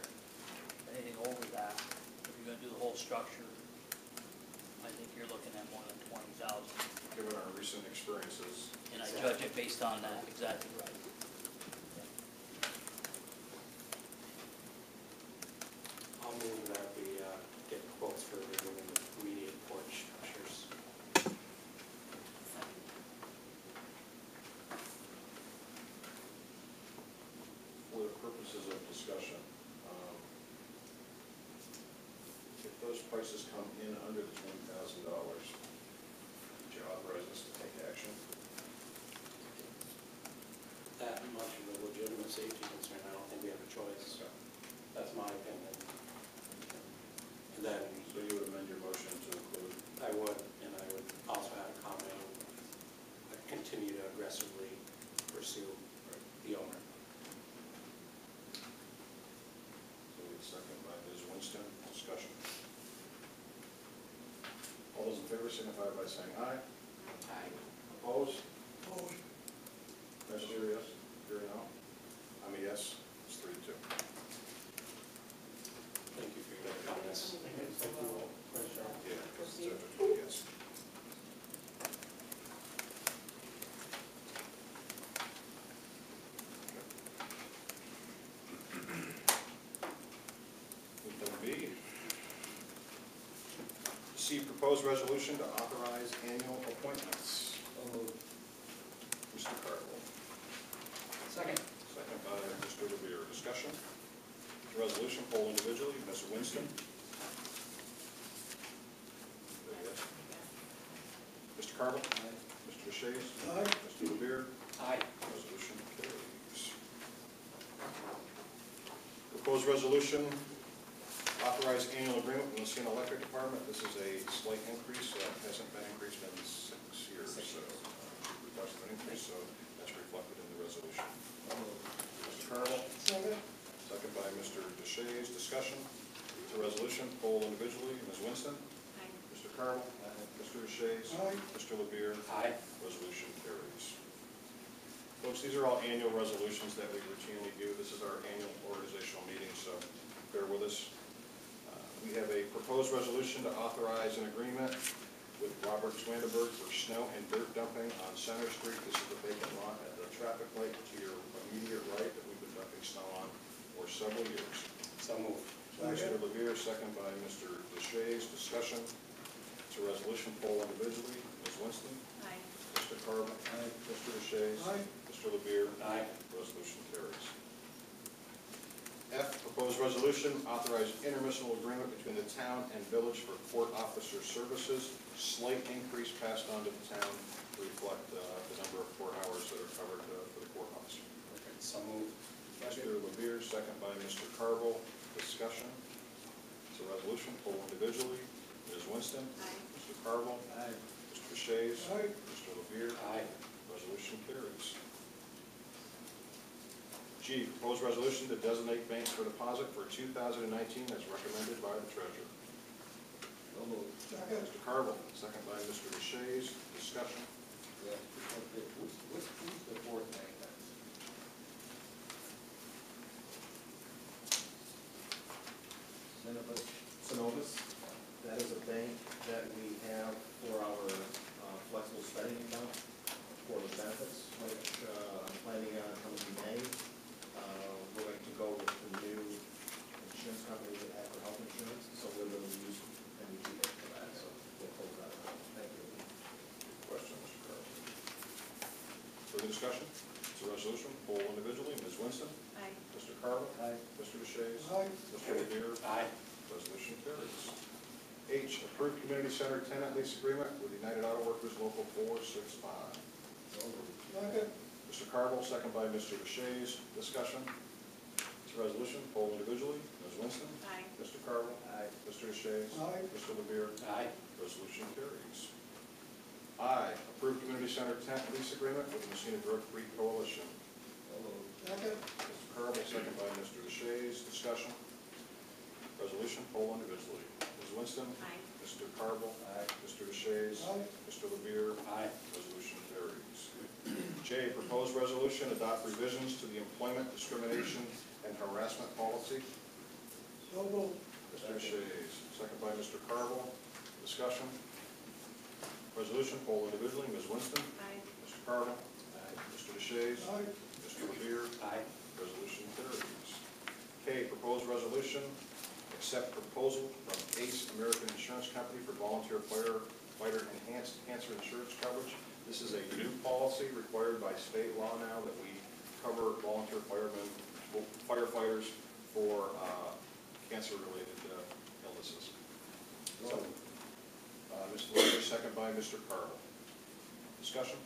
Anything over that, if you're gonna do the whole structure, I think you're looking at more than 20,000. Given our recent experiences, And I judge it based on that, exactly right. I'll move that we get quotes for removing the immediate porch structures. for the purposes of discussion, if those prices come in under the $20,000, would you authorize us to take action? That much of a legitimate safety concern, I don't think we have a choice. That's my opinion. And then So you would amend your motion to include? I would, and I would also have a comment, continue to aggressively pursue the owner. So we second by Ms. Winston. Discussion. All those in favor signify by saying aye. Aye. Opposed? Opposed? Vice Chair, yes. Hearing no. I'm a yes. It's 3-2. Thank you for your comments. Thank you all. Yeah, because it's after 20, yes. Item B. C, proposed resolution to authorize annual appointments. Mr. Cardwell. Second. Second by Mr. Revere. Discussion. The resolution, poll individually. Mr. Winston. Yes. Mr. Cardwell. Mr. Deshaies. Aye. Mr. Revere. Aye. Resolution carries. Proposed resolution, authorize annual agreement with the Massena Electric Department. This is a slight increase, hasn't been increased in 6 years, so requested an increase, so that's reflected in the resolution. Mr. Carvel, Second. second by Mr. Deshaies. Discussion. The resolution, poll individually. Ms. Winston. Aye. Mr. Carvel. Mr. Deshaies. Aye. Mr. Lebire. Aye. Resolution carries. Folks, these are all annual resolutions that we routinely do. This is our annual organizational meeting, so bear with us. We have a proposed resolution to authorize an agreement with Robert Swandenberg for snow and dirt dumping on Center Street. This is the vacant lot at the traffic light to your immediate right that we've been dumping snow on for several years. So moved. Mr. Lebire, second by Mr. Deshaies. Discussion. It's a resolution, poll individually. Ms. Winston. Aye. Mr. Carver. Mr. Deshaies. Aye. Mr. Lebire. Aye. Resolution carries. F, proposed resolution, authorize intermunicipal agreement between the town and village for court officer services. Slight increase passed on to the town to reflect the number of court hours that are covered for the courthouse. Perfect. So moved. Mr. Lebire, second by Mr. Carville. Discussion. It's a resolution, poll individually. Ms. Winston. Aye. Mr. Carville. Aye. Mr. Deshaies. Aye. Mr. Lebire. Aye. Resolution carries. G, proposed resolution to designate banks for deposit for 2019 as recommended by the treasurer. So moved. Second. Mr. Carville, second by Mr. Deshaies. Discussion. Yeah. Okay. Who's the fourth bank then? Synovus, that is a bank that we have for our flexible spending account for the benefits, which I'm planning on coming in May. We're going to go with the new insurance company that have for health insurance, so we're going to use MEG for that, so we'll close that out. Thank you. Question, Mr. Carville. Further discussion? It's a resolution. Poll individually. Ms. Winston. Aye. Mr. Carville. Aye. Mr. Deshaies. Aye. Mr. Lebire. Aye. Resolution carries. H, approved community center tenant lease agreement with United Auto Workers Local 465. So moved. Second. Mr. Carville, second by Mr. Deshaies. Discussion. It's a resolution. Poll individually. Ms. Winston. Aye. Mr. Carville. Aye. Mr. Deshaies. Aye. Mr. Lebire. Aye. Resolution carries. I, approved community center tent lease agreement with the Massena Brook Creek Coalition. So moved. Second. Mr. Carville, second by Mr. Deshaies. Discussion. Resolution, poll individually. Ms. Winston? Aye. Mr. Carvel? Aye. Mr. DeShays? Aye. Mr. Lemire? Aye. Resolution carries. J, proposed resolution, adopt revisions to the employment discrimination and harassment policy. So moved. Mr. DeShays, second by Mr. Carvel. Discussion. Resolution, poll individually. Ms. Winston? Aye. Mr. Carvel? Mr. DeShays? Aye. Mr. Lemire? Aye. Resolution carries. K, proposed resolution, accept proposal from ACE American Insurance Company for volunteer firefighter enhanced cancer insurance coverage. This is a new policy required by state law now that we cover volunteer firefighters for cancer-related illnesses. So, Mr. Lemire, second by Mr. Carvel. Discussion.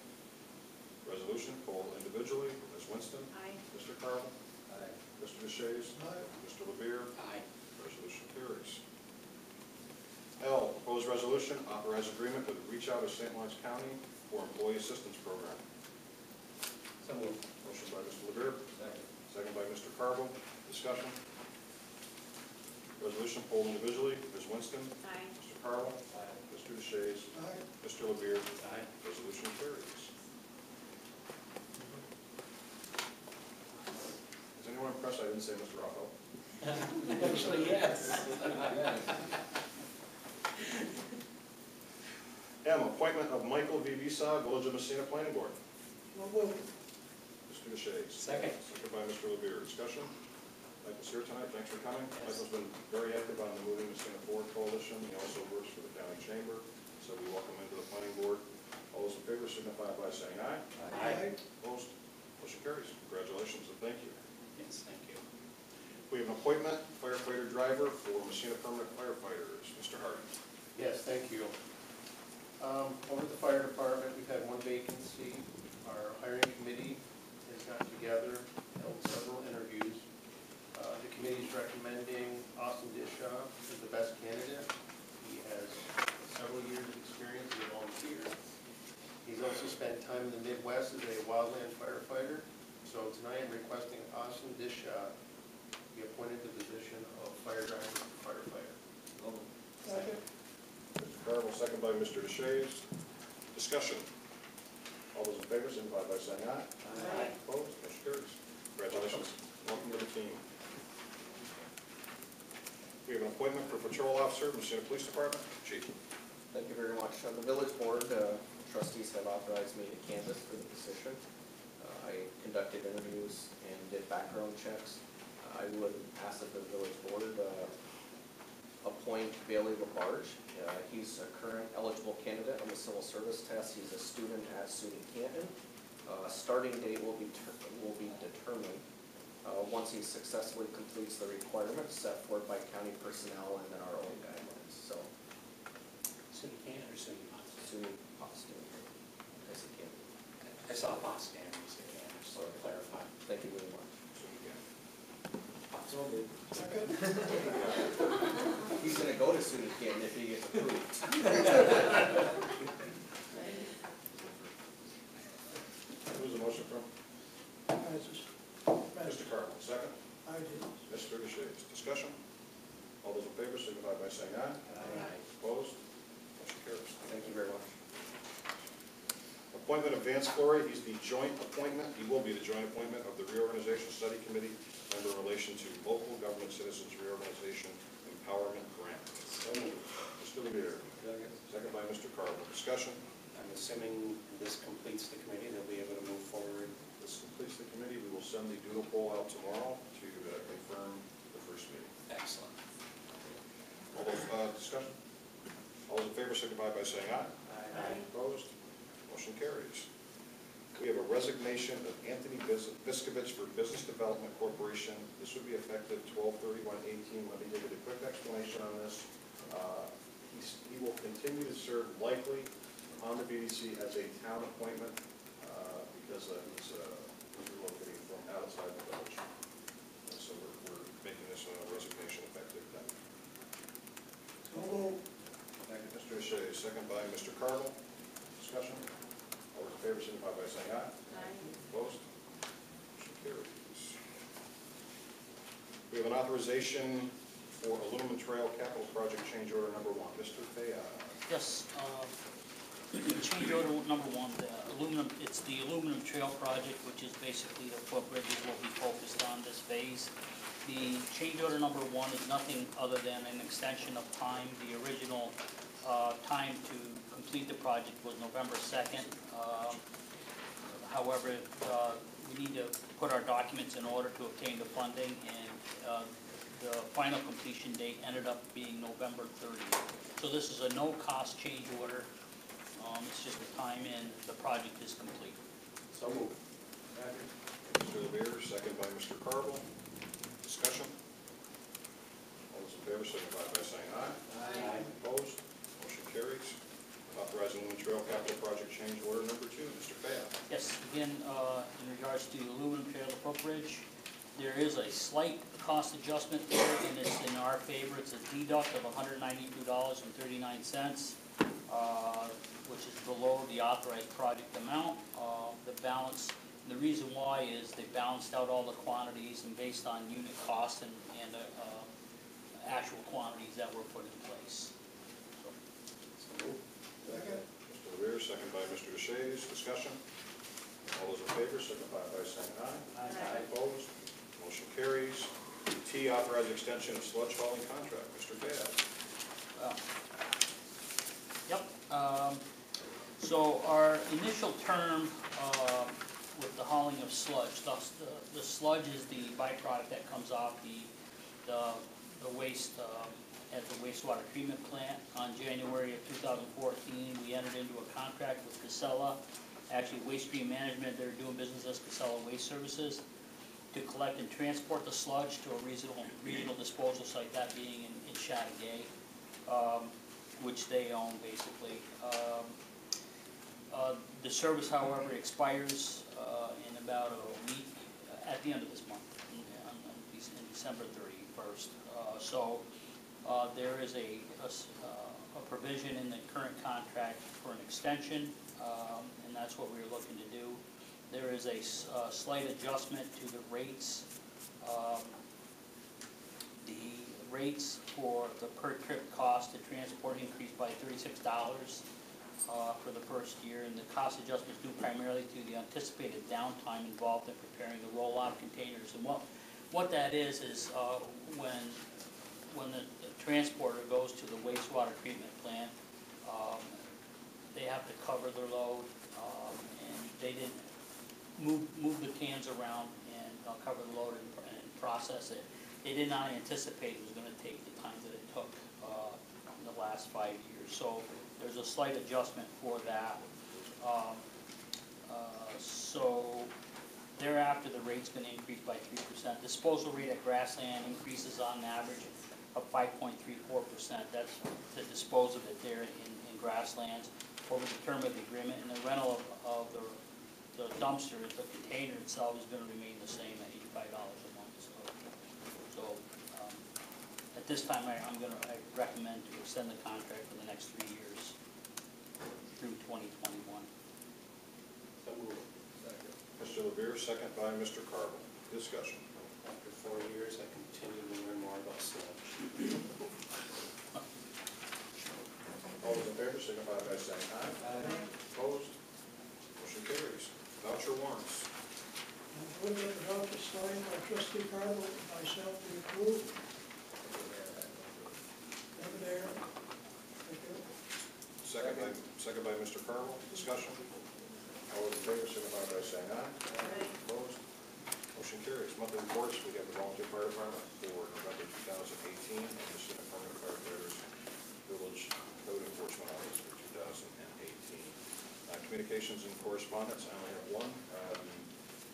Resolution, poll individually. Ms. Winston? Aye. Mr. Carvel? Aye. Mr. DeShays? Aye. Mr. Lemire? Aye. Resolution carries. L, proposed resolution, authorize agreement with Reach Out of St. Lawrence County for Employee Assistance Program. So moved. Motion by Mr. Lemire, Second. second by Mr. Carvel. Discussion. Resolution, poll individually. Ms. Winston? Aye. Mr. Carvel? Aye. Mr. DeShays? Aye. Mr. Lemire? Aye. Resolution carries. Is anyone impressed I didn't say Mr. Rocco? Actually, yes. M, appointment of Michael V. Visag, Village of Massena Planning Board. So moved. Mr. DeShays. Second. Second by Mr. Lemire. Discussion. Michael's here tonight. Thanks for coming. Michael's been very active on the Moving Massena Forward Coalition. He also works for the county chamber, so we welcome him to the planning board. All those in favor signify by saying aye. Aye. Opposed? Motion carries. Congratulations and thank you. Yes, thank you. We have an appointment, firefighter driver for Massena Permanent Firefighters. Mr. Hart. Yes, thank you. Over at the fire department, we've had one vacancy. Our hiring committee has gotten together, held several interviews. The committee is recommending Austin Dishaw as the best candidate. He has several years of experience as a volunteer. He's also spent time in the Midwest as a wildland firefighter. So tonight I'm requesting Austin Dishaw be appointed to the position of fire driver firefighter. Second. Mr. Carvel, second by Mr. DeShays. Discussion. All those in favor signify by saying aye. Aye. Opposed? Motion carries. Congratulations. Welcome to the team. We have an appointment for patrol officer, Massena Police Department. Chief. Thank you very much. The village board trustees have authorized me to canvass for the position. I conducted interviews and did background checks. I would ask that the village board appoint Bailey LaBarge. He's a current eligible candidate on the civil service test. He's a student at SUNY Canton. Starting date will be determined once he successfully completes the requirements set forth by county personnel and then our own guidelines. So, SUNY Canton or SUNY Potsdam? SUNY Potsdam. I said Canton. I saw Potsdam, you said Canton, just to clarify. Thank you very much. Potsdam. Second. He's gonna go to SUNY Canton if he gets approved. Who's the motion from? Passes. Mr. Carvel, second. I did. Mr. DeShays. Discussion. All those in favor signify by saying aye. Aye. Opposed? Motion carries. Thank you very much. Appointment of Vance Flory. He's the joint appointment. He will be the joint appointment of the Reorganization Study Committee member in relation to local government citizens reorganization empowerment grant. Mr. Lemire. Second by Mr. Carver. Discussion. I'm assuming this completes the committee, they'll be able to move forward. This completes the committee. We will send the doodle poll out tomorrow to confirm the first meeting. Excellent. All those, discussion? All those in favor signify by saying aye. Aye. Opposed? Motion carries. We have a resignation of Anthony Viskovich for Business Development Corporation. This would be effective 12/31/18. Let me give you a quick explanation on this. He will continue to serve likely on the BDC as a town appointment because he's relocating from outside the village. So we're making this a resignation effective then. So moved. Thank you, Mr. O'Shea. Second by Mr. Carvel. Discussion. All those in favor signify by saying aye. Aye. Opposed? Motion carries. We have an authorization for Aluminum Trail Capital Project Change Order Number 1. Mr. Fayad. Yes, change order number 1, it's the aluminum trail project, which is basically the footbridges will be focused on this phase. The change order number 1 is nothing other than an extension of time. The original time to complete the project was November 2nd. However, we need to put our documents in order to obtain the funding, and the final completion date ended up being November 30th. So this is a no-cost change order. It's just a time in, the project is complete. So moved. Mr. LeBeer, second by Mr. Carville. Discussion? All those in favor signify by saying aye. Aye. Opposed? Motion carries. Authorizing Aluminum Trail Capital Project Change Order Number 2. Mr. Fayad. Yes, again, in regards to the aluminum trail, the footbridge, there is a slight cost adjustment there, and it's in our favor. It's a deduct of $192.39, which is below the authorized project amount. The balance, the reason why is they balanced out all the quantities and based on unit cost and actual quantities that were put in place. So moved. Mr. LeBeer, second by Mr. Deshays. Discussion? All those in favor signify by saying aye. Aye. Opposed? Motion carries. T, authorized extension of sludge hauling contract. Mr. Fayad. Yep. So our initial term with the hauling of sludge, the sludge is the byproduct that comes off the waste at the wastewater treatment plant. On January of 2014, we entered into a contract with Casella, actually Waste Stream Management. They're doing business as Casella Waste Services, to collect and transport the sludge to a regional disposal site, that being in Chateauguay, which they own basically. The service, however, expires in about a week, at the end of this month, in December 31st. So there is a provision in the current contract for an extension, and that's what we're looking to do. There is a slight adjustment to the rates. The rates for the per trip cost to transport increased by $36 for the first year, and the cost adjustments due primarily to the anticipated downtime involved in preparing the roll-off containers. And what that is when the transporter goes to the wastewater treatment plant, they have to cover their load, and they didn't move the cans around and cover the load and process it. They did not anticipate it was going to take the time that it took in the last 5 years. So there's a slight adjustment for that. So thereafter, the rate's going to increase by 3%. Disposal rate at Grassland increases on average of 5.34%. That's to dispose of it there in Grasslands over the term of the agreement. And the rental of the dumpster, the container itself, is going to remain the same at $85 a month. So at this time, I recommend to extend the contract for the next 3 years through 2021. So moved. Mr. LeBeer, second by Mr. Carville. Discussion. After 4 years, I continue to learn more about sludge. All those in favor signify by saying aye. Aye. Opposed? Motion carries. Voucher warrants. Move that the voucher signed by trustee Carville and myself be approved. Over there. Thank you. Second by Mr. Carville. Discussion. All those in favor signify by saying aye. Opposed? Motion carries. Monthly reports, we have the volunteer fire department for November 2018 and the Massena Permanent Firefighters Village Code Enforcement Office for 2018. Communications and correspondence, I only have one.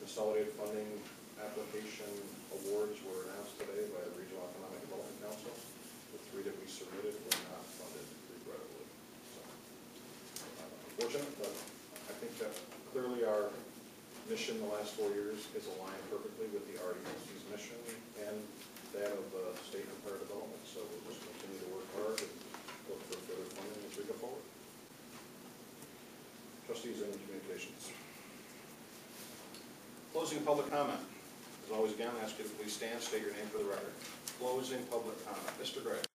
Consolidated funding application awards were announced today by the Regional Economic Development Council. The 3 that we submitted were not funded, regrettably. So, unfortunate, but I think that clearly our mission the last 4 years is aligned perfectly with the RDC's mission and that of state and fire development. So we'll just continue to work hard and look for further funding as we go forward. Trustees, any communications? Closing public comment. As always, again, I ask you to please stand, state your name for the record. closing public comment. Mr. Gregg.